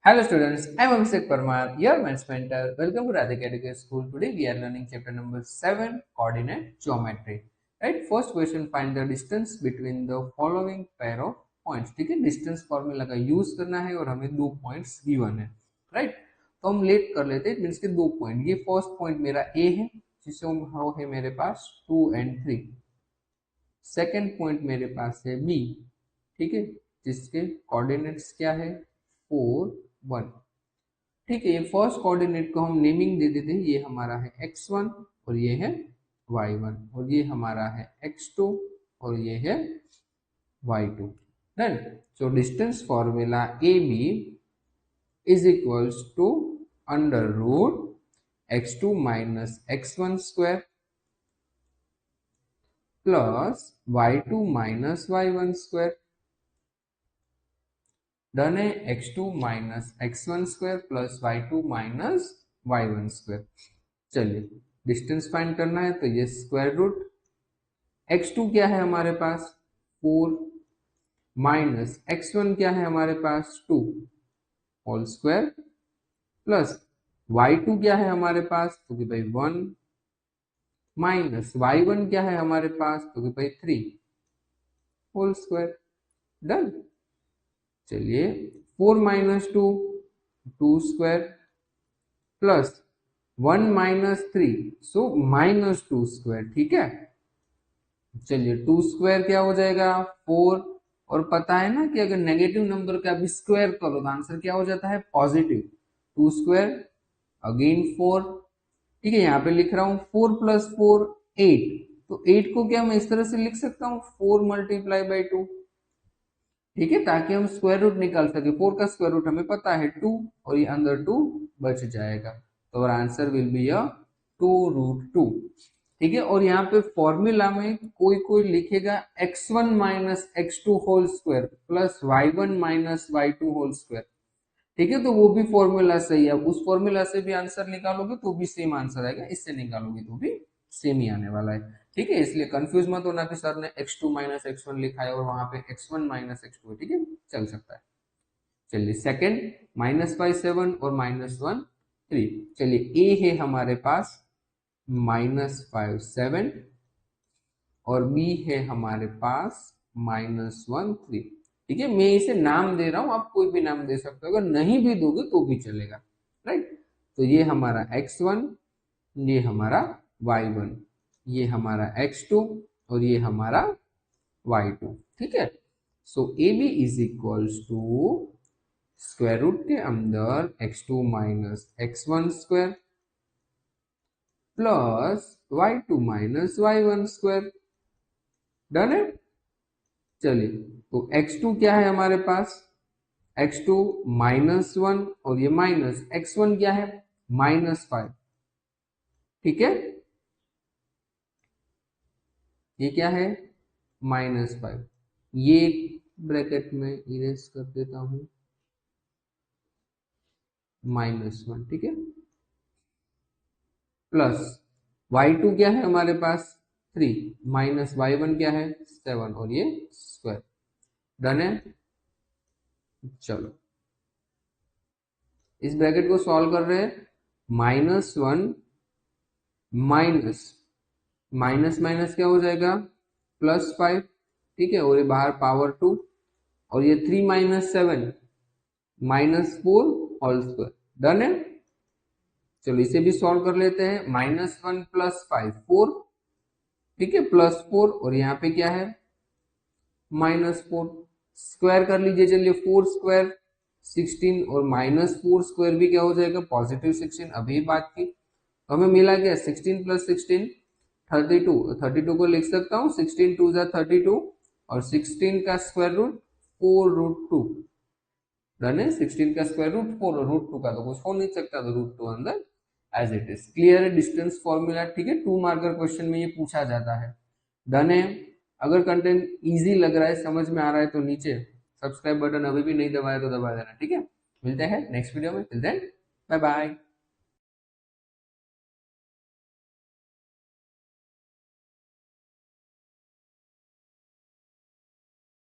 Hello students, I am Abhishek Parmar, your maths mentor. Welcome to Radhika Education School. Today we are learning chapter number 7, coordinate geometry. Right, first question, find the distance between the following pair of points. ठीक है, distance formula का use करना है और हमें दो points given है. Right, तो हम लेट कर लेते हैं मीन्स के दो पॉइंट. ये फर्स्ट पॉइंट मेरा ए है जिससे वो है मेरे पास 2 and 3. सेकेंड पॉइंट मेरे पास है बी, ठीक है, जिसके कोऑर्डिनेट्स क्या है 4 1. ठीक है, ये फर्स्ट कोऑर्डिनेट को हम नेमिंग दे देते हैं. ये हमारा है x1 और ये है y1 और ये हमारा है x2 और ये है y2. Done. So distance formula A B is equals to under root x2 minus x1 square plus y2 minus y1 square. Done है, x2 minus x1 square plus y2 minus y1 square. चलिए distance find करना है तो ये square root x2 क्या है हमारे पास 4 minus x1 क्या है हमारे पास 2 होल स्क्वायर प्लस y2 क्या है हमारे पास तो कि भाई 1 माइनस y1 क्या है हमारे पास तो कि भाई 3 होल स्क्वायर. डन. चलिए 4 minus 2 2 square plus 1 minus 3 so minus 2 square. ठीक है, चलिए 2 स्क्वायर क्या हो जाएगा 4. और पता है ना कि अगर नेगेटिव नंबर का भी स्क्वायर करो तो आंसर क्या हो जाता है पॉजिटिव. 2 square again 4. ठीक है, यहाँ पे लिख रहा हूं 4 प्लस 4 8. तो 8 को क्या मैं इस तरह से लिख सकता हूँ 4 मल्टीप्लाई बाई 2. ठीक है, ताकि हम स्क्वायर रूट निकाल सके. 4 का स्क्वायर रूट हमें पता है 2 और ये अंदर 2 बच जाएगा. तो और आंसर विल बी अ 2√2. ठीक है, और यहाँ पे फॉर्मूला में कोई कोई लिखेगा x1 minus x2 whole square plus y1 minus y2 whole square. ठीक है, तो वो भी फॉर्मूला सही है. उस फॉर्मूला से भी आंसर निकालोगे तो भी सेम आंसर आएगा, इससे निकालोगे तो भी सेम ही आने वाला है. ठीक है, इसलिए कंफ्यूज मत होना कि सर ने x2 माइनस x1 लिखा है और वहां पे x1 माइनस x2 है. ठीक है, चल सकता है. चलिए सेकंड -5 7 और -1 3. चलिए a है हमारे पास -5 7 और b है हमारे पास -1 3. ठीक है, मैं इसे नाम दे रहा हूं, आप कोई भी नाम दे सकते हो. अगर नहीं भी दोगे तो भी चलेगा. राइट, तो ये हमारा x1, ये हमारा y1, ये हमारा x2 और ये हमारा y2. ठीक है, so A B is equals to square root के अंदर x2 minus x1 square plus y2 minus y1 square. Done है. चलिए तो x2 क्या है हमारे पास x2 -1 और ये माइनस x1 क्या है -5. ठीक है, ये क्या है -5. ये ब्रैकेट में इरेज कर देता हूं -1. ठीक है, प्लस y2 क्या है हमारे पास 3 माइनस y1 क्या है 7 और ये स्क्वायर. डन है. चलो इस ब्रैकेट को सॉल्व कर रहे हैं. -1 माइनस माइनस माइनस क्या हो जाएगा +5. ठीक है, और ये बाहर पावर 2 और ये 3 माइनस 7 -4 होल स्क्वायर. डन है. चलो इसे भी सॉल्व कर लेते हैं. -1 प्लस 5 4. ठीक है, +4 और यहाँ पे क्या है -4. स्क्वायर कर लीजिए. चलिए 4 स्क्वायर 16 और -4 स्क्वायर भी क्या हो जाएगा पॉजिटिव 16. अभी बात की तो हमें मिला क्या 16 प्लस 16 32. 32 को लिख सकता हूँ 16 2 जा 32 और 16 का स्क्वायर रूट 4√2. डन है. 16 का स्क्वायर रूट 4 और √2 का तो कुछ हो नहीं सकता, तो √2 अंदर एज इट इज. क्लियर है डिस्टेंस फॉर्मूला. ठीक है, 2 मार्कर क्वेश्चन में ये पूछा जाता है. डन है. अगर कंटेंट इजी लग रहा है, समझ में आ रहा है तो नीचे सब्सक्राइब बटन अभी भी नहीं दबाया तो दबा देना. ठीक है, मिलते हैं नेक्स्ट वीडियो में. Till then bye bye.